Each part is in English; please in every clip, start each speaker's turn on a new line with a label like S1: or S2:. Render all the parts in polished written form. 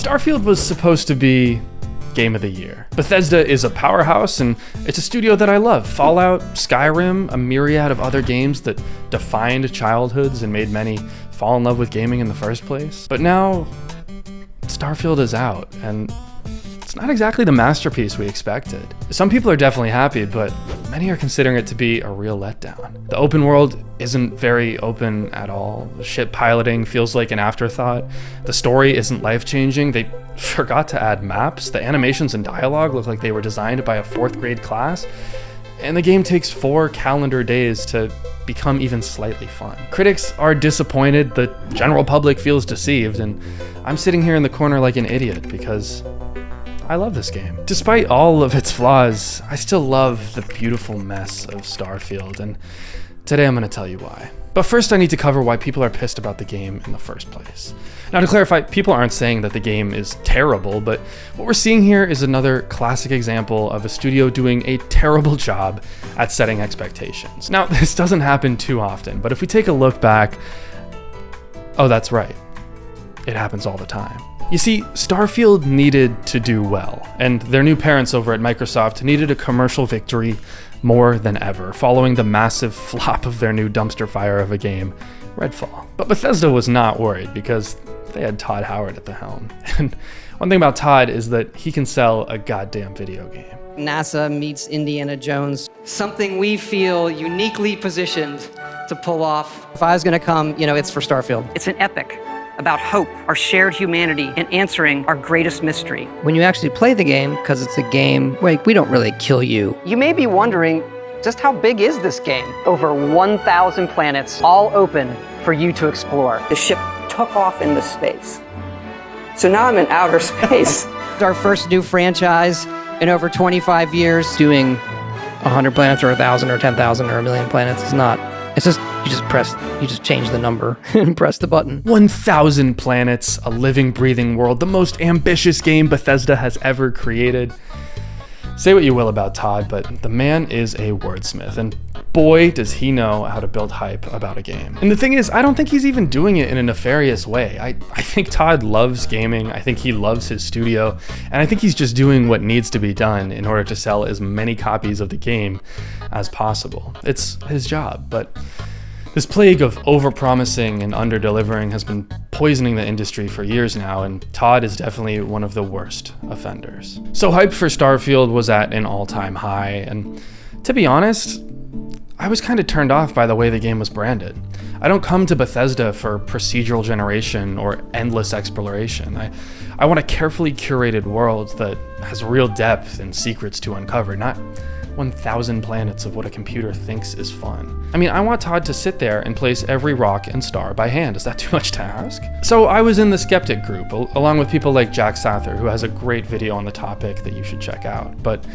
S1: Starfield was supposed to be Game of the Year. Bethesda is a powerhouse, and it's a studio that I love. Fallout, Skyrim, a myriad of other games that defined childhoods and made many fall in love with gaming in the first place. But now, Starfield is out, and it's not exactly the masterpiece we expected. Some people are definitely happy, but many are considering it to be a real letdown. The open world isn't very open at all. The ship piloting feels like an afterthought. The story isn't life-changing. They forgot to add maps. The animations and dialogue look like they were designed by a 4th grade class. And the game takes 4 calendar days to become even slightly fun. Critics are disappointed, the general public feels deceived, and I'm sitting here in the corner like an idiot because I love this game. Despite all of its flaws, I still love the beautiful mess of Starfield, and today I'm gonna tell you why. But first I need to cover why people are pissed about the game in the first place. Now to clarify, people aren't saying that the game is terrible, but what we're seeing here is another classic example of a studio doing a terrible job at setting expectations. Now this doesn't happen too often, but if we take a look back, oh that's right, it happens all the time. You see, Starfield needed to do well, and their new parents over at Microsoft needed a commercial victory more than ever, following the massive flop of their new dumpster fire of a game, Redfall. But Bethesda was not worried because they had Todd Howard at the helm. And one thing about Todd is that he can sell a goddamn video game.
S2: NASA meets Indiana Jones. Something we feel uniquely positioned to pull off. If I was gonna come, it's for Starfield.
S3: It's an epic about hope, our shared humanity, and answering our greatest mystery.
S2: When you actually play the game, because it's a game, we don't really kill you.
S3: You may be wondering, just how big is this game? Over 1,000 planets, all open for you to explore. The ship took off into space. So now I'm in outer space.
S2: It's our first new franchise in over 25 years. Doing 100 planets or 1,000 or 10,000 or 1,000,000 planets is not. It's just, you just change the number and press the button.
S1: 1,000 planets, a living, breathing world, the most ambitious game Bethesda has ever created. Say what you will about Todd, but the man is a wordsmith, and boy, does he know how to build hype about a game. And the thing is, I don't think he's even doing it in a nefarious way. I think Todd loves gaming, I think he loves his studio, and I think he's just doing what needs to be done in order to sell as many copies of the game as possible. It's his job, but this plague of overpromising and under-delivering has been poisoning the industry for years now, and Todd is definitely one of the worst offenders. So hype for Starfield was at an all-time high, and to be honest, I was kind of turned off by the way the game was branded. I don't come to Bethesda for procedural generation or endless exploration. I want a carefully curated world that has real depth and secrets to uncover, not 1,000 planets of what a computer thinks is fun. I mean, I want Todd to sit there and place every rock and star by hand. Is that too much to ask? So I was in the skeptic group, along with people like Jack Sather, who has a great video on the topic that you should check out. But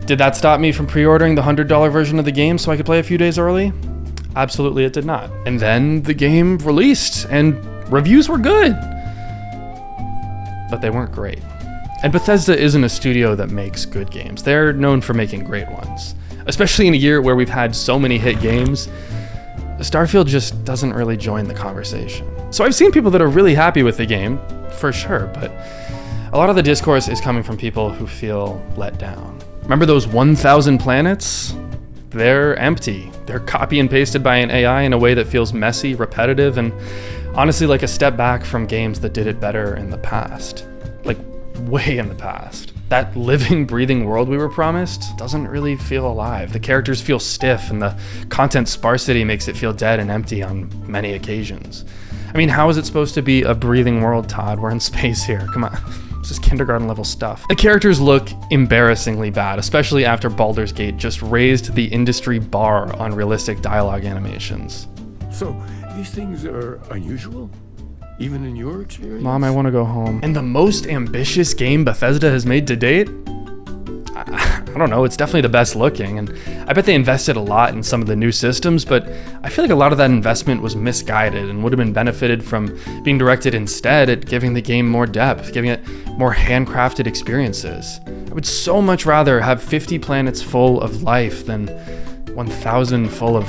S1: did that stop me from pre-ordering the $100 version of the game so I could play a few days early? Absolutely it did not. And then the game released, and reviews were good, but they weren't great. And Bethesda isn't a studio that makes good games. They're known for making great ones. Especially in a year where we've had so many hit games, Starfield just doesn't really join the conversation. So I've seen people that are really happy with the game, for sure, but a lot of the discourse is coming from people who feel let down. Remember those 1,000 planets? They're empty. They're copy and pasted by an AI in a way that feels messy, repetitive, and honestly like a step back from games that did it better in the past. Like, way in the past. That living, breathing world we were promised doesn't really feel alive. The characters feel stiff, and the content sparsity makes it feel dead and empty on many occasions. I mean, how is it supposed to be a breathing world, Todd? We're in space here. Come on. This is kindergarten level stuff. The characters look embarrassingly bad, especially after Baldur's Gate just raised the industry bar on realistic dialogue animations.
S4: So, these things are unusual? Even in your experience?
S1: Mom, I want to go home. And the most ambitious game Bethesda has made to date? I don't know, it's definitely the best looking, and I bet they invested a lot in some of the new systems, but I feel like a lot of that investment was misguided and would have been benefited from being directed instead at giving the game more depth, giving it more handcrafted experiences. I would so much rather have 50 planets full of life than 1,000 full of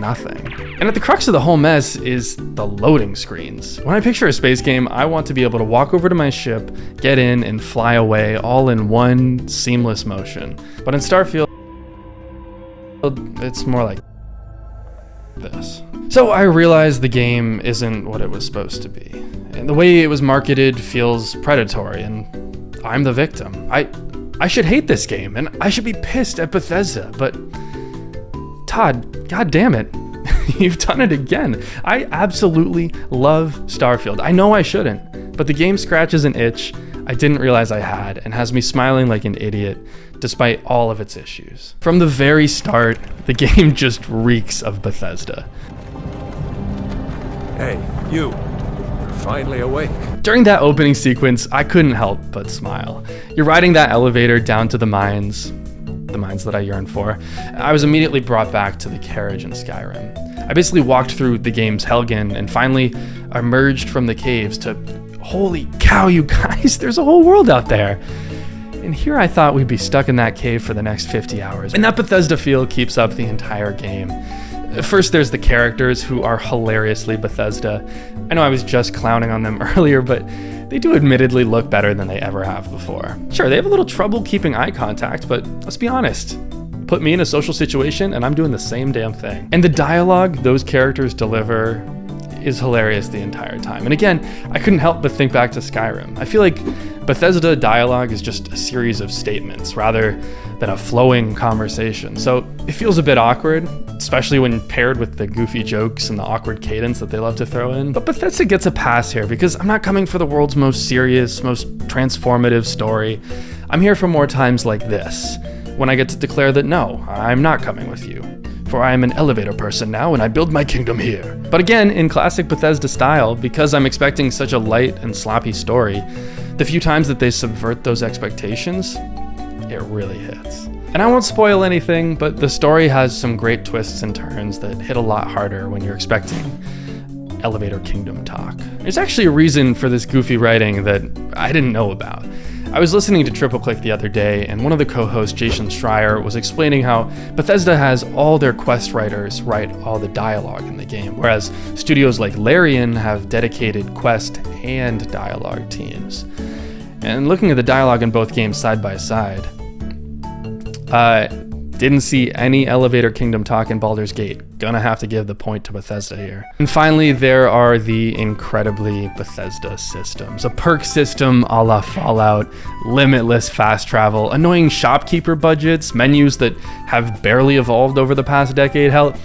S1: nothing. And at the crux of the whole mess is the loading screens. When I picture a space game, I want to be able to walk over to my ship, get in, and fly away all in one seamless motion. But in Starfield, it's more like this. So I realize the game isn't what it was supposed to be. And the way it was marketed feels predatory, and I'm the victim. I should hate this game, and I should be pissed at Bethesda, but Todd, god damn it, you've done it again. I absolutely love Starfield. I know I shouldn't, but the game scratches an itch I didn't realize I had and has me smiling like an idiot despite all of its issues. From the very start, the game just reeks of Bethesda.
S4: Hey, you're finally awake.
S1: During that opening sequence, I couldn't help but smile. You're riding that elevator down to the mines that I yearn for. I was immediately brought back to the carriage in Skyrim. I basically walked through the game's Helgen and finally emerged from the caves to, holy cow, you guys, there's a whole world out there. And here I thought we'd be stuck in that cave for the next 50 hours. And that Bethesda feel keeps up the entire game. First, there's the characters who are hilariously Bethesda. I know I was just clowning on them earlier, but they do admittedly look better than they ever have before. Sure, they have a little trouble keeping eye contact, but let's be honest. Put me in a social situation and I'm doing the same damn thing. And the dialogue those characters deliver is hilarious the entire time. And again, I couldn't help but think back to Skyrim. I feel like Bethesda dialogue is just a series of statements rather than a flowing conversation. So it feels a bit awkward, especially when paired with the goofy jokes and the awkward cadence that they love to throw in. But Bethesda gets a pass here because I'm not coming for the world's most serious, most transformative story. I'm here for more times like this, when I get to declare that no, I'm not coming with you. For I am an elevator person now and I build my kingdom here. But again, in classic Bethesda style, because I'm expecting such a light and sloppy story, the few times that they subvert those expectations, it really hits. And I won't spoil anything, but the story has some great twists and turns that hit a lot harder when you're expecting elevator kingdom talk. There's actually a reason for this goofy writing that I didn't know about. I was listening to Triple Click the other day, and one of the co-hosts, Jason Schreier, was explaining how Bethesda has all their quest writers write all the dialogue in the game, whereas studios like Larian have dedicated quest and dialogue teams. And looking at the dialogue in both games side by side, didn't see any elevator kingdom talk in Baldur's Gate. Gonna have to give the point to Bethesda here. And finally, there are the incredibly Bethesda systems. A perk system a la Fallout, limitless fast travel, annoying shopkeeper budgets, menus that have barely evolved over the past decade. Hell,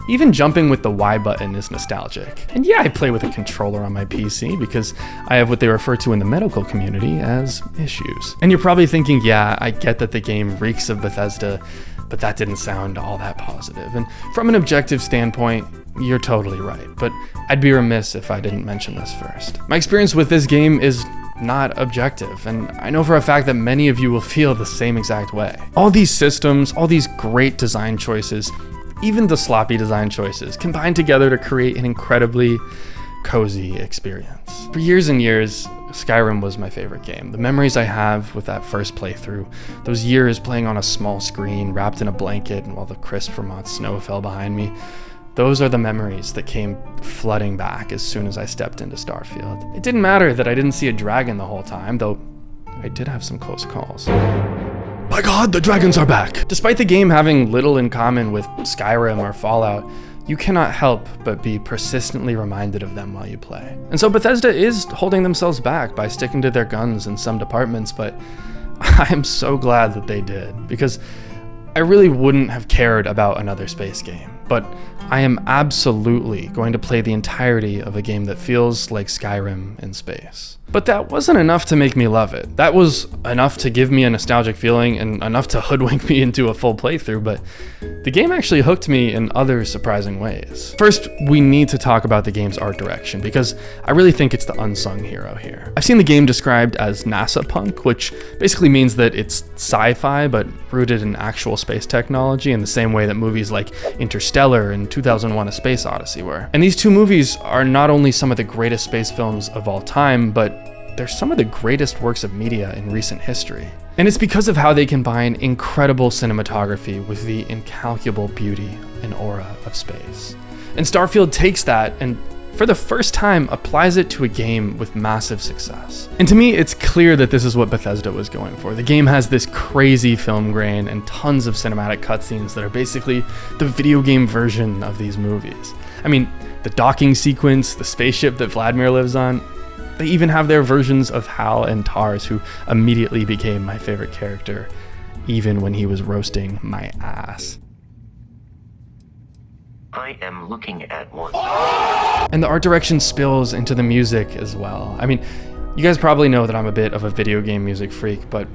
S1: even jumping with the Y button is nostalgic. And yeah, I play with a controller on my PC because I have what they refer to in the medical community as issues. And you're probably thinking, yeah, I get that the game reeks of Bethesda, but that didn't sound all that positive. And from an objective standpoint, you're totally right, but I'd be remiss if I didn't mention this first. My experience with this game is not objective, and I know for a fact that many of you will feel the same exact way. All these systems, all these great design choices, even the sloppy design choices, combine together to create an incredibly cozy experience. For years and years, Skyrim was my favorite game. The memories I have with that first playthrough, those years playing on a small screen, wrapped in a blanket, and while the crisp Vermont snow fell behind me, those are the memories that came flooding back as soon as I stepped into Starfield. It didn't matter that I didn't see a dragon the whole time, though I did have some close calls. By God, the dragons are back! Despite the game having little in common with Skyrim or Fallout, you cannot help but be persistently reminded of them while you play. And so Bethesda is holding themselves back by sticking to their guns in some departments, but I am so glad that they did, because I really wouldn't have cared about another space game. But I am absolutely going to play the entirety of a game that feels like Skyrim in space. But that wasn't enough to make me love it. That was enough to give me a nostalgic feeling and enough to hoodwink me into a full playthrough, but the game actually hooked me in other surprising ways. First, we need to talk about the game's art direction, because I really think it's the unsung hero here. I've seen the game described as NASA punk, which basically means that it's sci-fi but rooted in actual space technology in the same way that movies like Interstellar and 2001: A Space Odyssey were. And these two movies are not only some of the greatest space films of all time, but they're some of the greatest works of media in recent history. And it's because of how they combine incredible cinematography with the incalculable beauty and aura of space. And Starfield takes that and for the first time applies it to a game with massive success. And to me, it's clear that this is what Bethesda was going for. The game has this crazy film grain and tons of cinematic cutscenes that are basically the video game version of these movies. I mean, the docking sequence, the spaceship that Vladimir lives on, they even have their versions of Hal and Tars, who immediately became my favorite character, even when he was roasting my ass.
S5: I am looking at one.
S1: And the art direction spills into the music as well. I mean, you guys probably know that I'm a bit of a video game music freak, but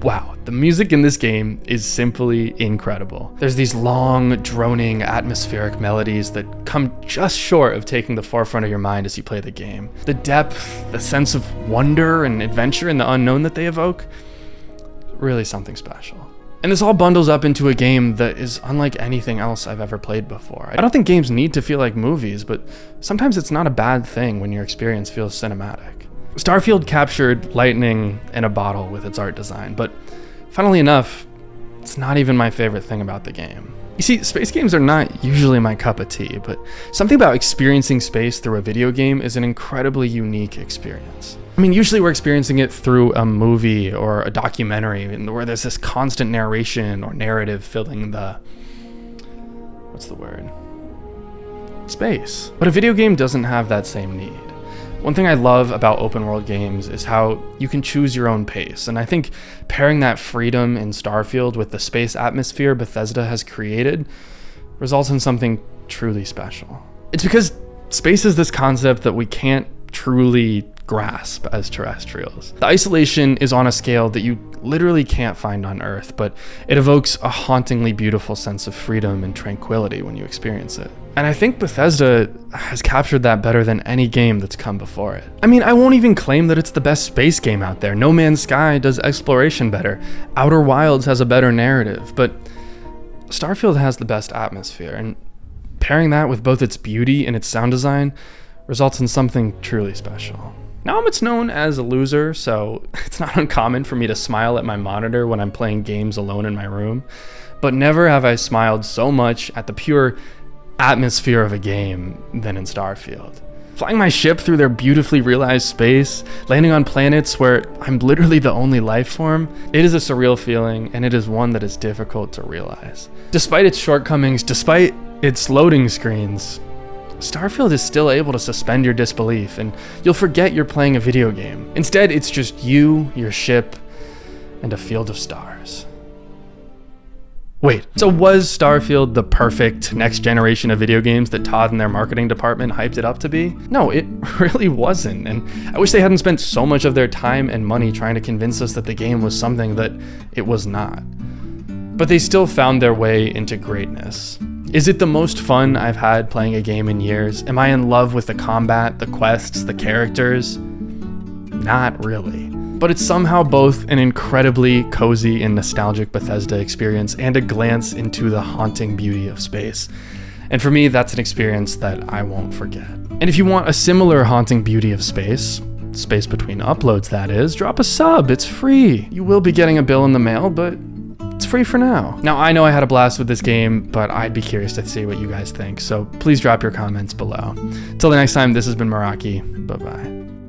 S1: wow, the music in this game is simply incredible. There's these long, droning, atmospheric melodies that come just short of taking the forefront of your mind as you play the game. The depth, the sense of wonder and adventure in the unknown that they evoke, really something special. And this all bundles up into a game that is unlike anything else I've ever played before. I don't think games need to feel like movies, but sometimes it's not a bad thing when your experience feels cinematic. Starfield captured lightning in a bottle with its art design, but funnily enough, it's not even my favorite thing about the game. You see, space games are not usually my cup of tea, but something about experiencing space through a video game is an incredibly unique experience. I mean, usually we're experiencing it through a movie or a documentary where there's this constant narration or narrative filling the, what's the word? Space. But a video game doesn't have that same need. One thing I love about open world games is how you can choose your own pace, and I think pairing that freedom in Starfield with the space atmosphere Bethesda has created results in something truly special. It's because space is this concept that we can't truly grasp as terrestrials. The isolation is on a scale that you literally can't find on Earth, but it evokes a hauntingly beautiful sense of freedom and tranquility when you experience it. And I think Bethesda has captured that better than any game that's come before it. I mean, I won't even claim that it's the best space game out there. No Man's Sky does exploration better. Outer Wilds has a better narrative, but Starfield has the best atmosphere, and pairing that with both its beauty and its sound design results in something truly special. Now I'm known as a loser, so it's not uncommon for me to smile at my monitor when I'm playing games alone in my room, but never have I smiled so much at the pure atmosphere of a game than in Starfield. Flying my ship through their beautifully realized space, landing on planets where I'm literally the only life form, it is a surreal feeling, and it is one that is difficult to realize. Despite its shortcomings, despite its loading screens, Starfield is still able to suspend your disbelief, and you'll forget you're playing a video game. Instead, it's just you, your ship, and a field of stars. Wait, so was Starfield the perfect next generation of video games that Todd and their marketing department hyped it up to be? No, it really wasn't, and I wish they hadn't spent so much of their time and money trying to convince us that the game was something that it was not. But they still found their way into greatness. Is it the most fun I've had playing a game in years? Am I in love with the combat, the quests, the characters? Not really. But it's somehow both an incredibly cozy and nostalgic Bethesda experience and a glance into the haunting beauty of space. And for me, that's an experience that I won't forget. And if you want a similar haunting beauty of space between uploads that is, drop a sub, it's free. You will be getting a bill in the mail, but it's free for now. Now, I know I had a blast with this game, but I'd be curious to see what you guys think, so please drop your comments below. Till the next time, this has been Meraki. Bye-bye.